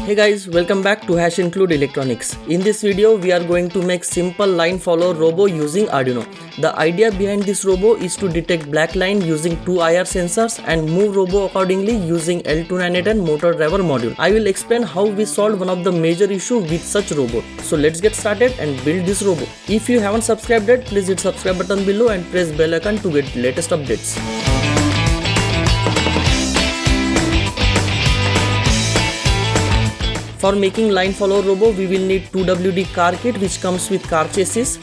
Hey guys, welcome back to hashincludeelectronics. In this video, we are going to make simple line follower robot using Arduino. The idea behind this robot is to detect black line using two IR sensors and move robot accordingly using L298 motor driver module. I will explain how we solved one of the major issues with such robot. So let's get started and build this robot. If you haven't subscribed yet, please hit subscribe button below and press bell icon to get latest updates. For making line follower robot, we will need 2 WD car kit which comes with car chassis,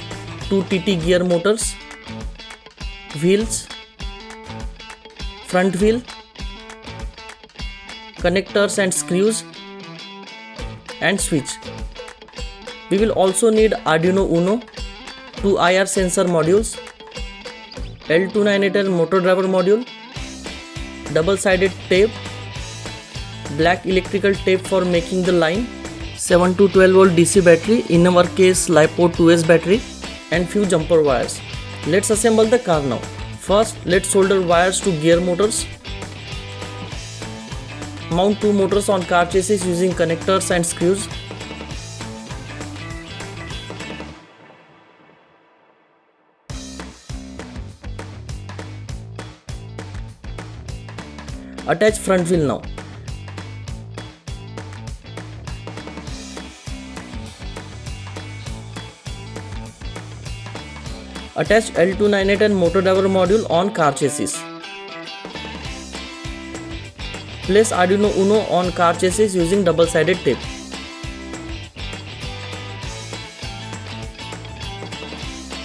2 TT gear motors, wheels, front wheel, connectors and screws, and switch. We will also need Arduino Uno, 2 IR sensor modules, L298 motor driver module, double-sided tape, black electrical tape for making the line, 7 to 12 volt DC battery, in our case LiPo 2S battery, and few jumper wires. Let's assemble the car now. First, let's solder wires to gear motors. Mount two motors on car chassis using connectors and screws. Attach front wheel now. Attach L298 motor driver module on car chassis. Place Arduino Uno on car chassis using double-sided tape.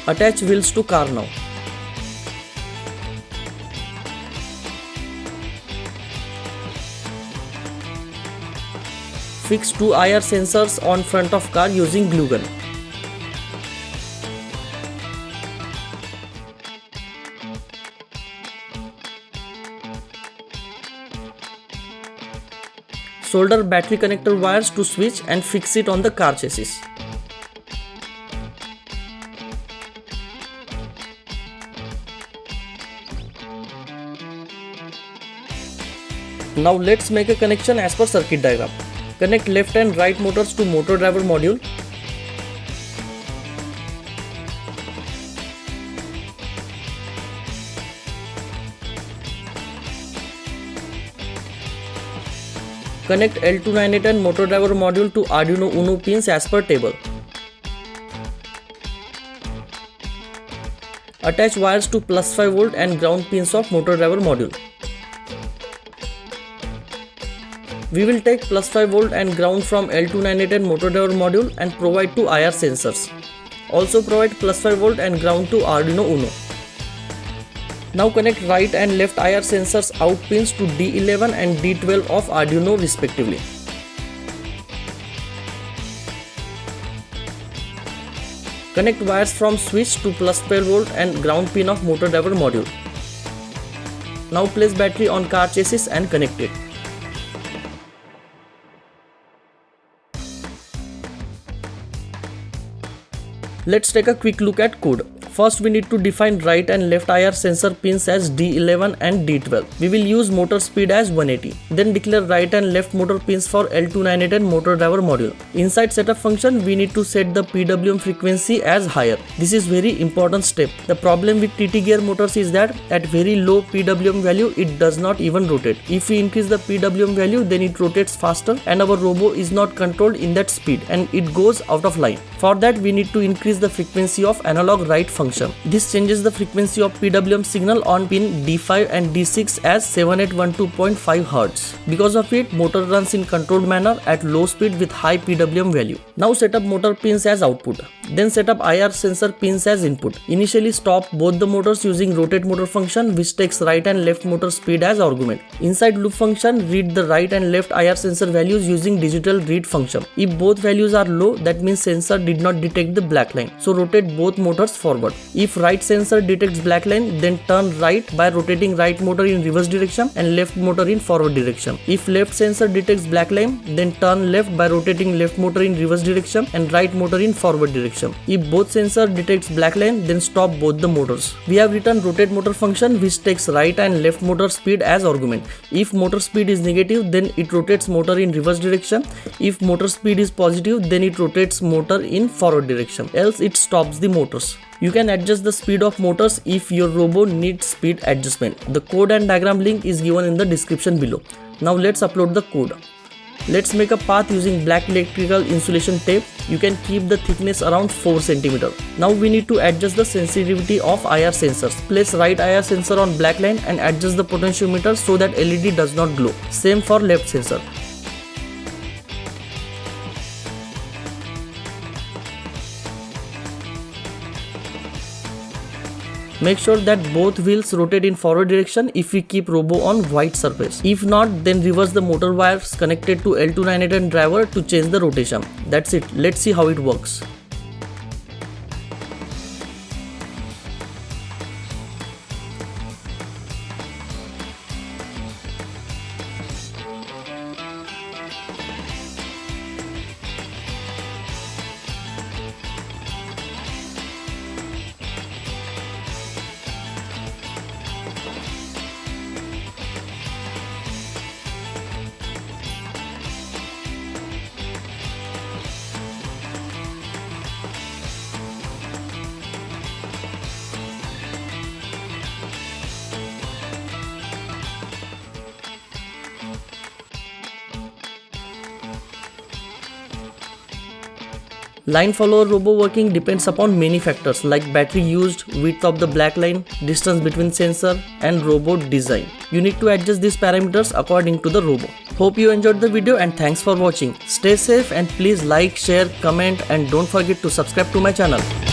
Attach wheels to car now. Fix two IR sensors on front of car using glue gun. Solder battery connector wires to switch and fix it on the car chassis. Now let's make a connection as per circuit diagram. Connect left and right motors to motor driver module. Connect L298 motor driver module to Arduino Uno pins as per table. Attach wires to plus 5 volt and ground pins of motor driver module. We will take plus 5 volt and ground from L298 motor driver module and provide to IR sensors. Also provide plus 5 volt and ground to Arduino Uno. Now connect right and left IR sensors out pins to D11 and D12 of Arduino respectively. Connect wires from switch to plus 12 volt and ground pin of motor driver module. Now place battery on car chassis and connect it. Let's take a quick look at code. First, we need to define right and left IR sensor pins as D11 and D12. We will use motor speed as 180. Then declare right and left motor pins for L298 motor driver module. Inside setup function, we need to set the PWM frequency as higher. This is very important step. The problem with TT gear motors is that at very low PWM value, it does not even rotate. If we increase the PWM value, then it rotates faster and our robot is not controlled in that speed and it goes out of line. For that, we need to increase the frequency of analog write function. This changes the frequency of PWM signal on pin D5 and D6 as 7812.5 Hz. Because of it, motor runs in controlled manner at low speed with high PWM value. Now set up motor pins as output. Then set up IR sensor pins as input. Initially stop both the motors using rotate motor function which takes right and left motor speed as argument. Inside loop function, read the right and left IR sensor values using digital read function. If both values are low, that means sensor did not detect the black line. So rotate both motors forward. If right sensor detects black line, then turn right by rotating right motor in reverse direction and left motor in forward direction. If left sensor detects black line, then turn left by rotating left motor in reverse direction and right motor in forward direction. If both sensor detects black line, then stop both the motors. We have written rotate motor function which takes right and left motor speed as argument. If motor speed is negative, then it rotates motor in reverse direction. If motor speed is positive, then it rotates motor in forward direction, else it stops the motors. You can adjust the speed of motors if your robot needs speed adjustment. The code and diagram link is given in the description below. Now let's upload the code. Let's make a path using black electrical insulation tape. You can keep the thickness around 4 cm. Now we need to adjust the sensitivity of IR sensors. Place right IR sensor on black line and adjust the potentiometer so that LED does not glow. Same for left sensor. Make sure that both wheels rotate in forward direction if we keep robo on white surface. If not, then reverse the motor wires connected to L298 driver to change the rotation. That's it. Let's see how it works. Line follower robo working depends upon many factors like battery used, width of the black line, distance between sensor and robot design. You need to adjust these parameters according to the robot. Hope you enjoyed the video and thanks for watching. Stay safe and please like, share, comment and don't forget to subscribe to my channel.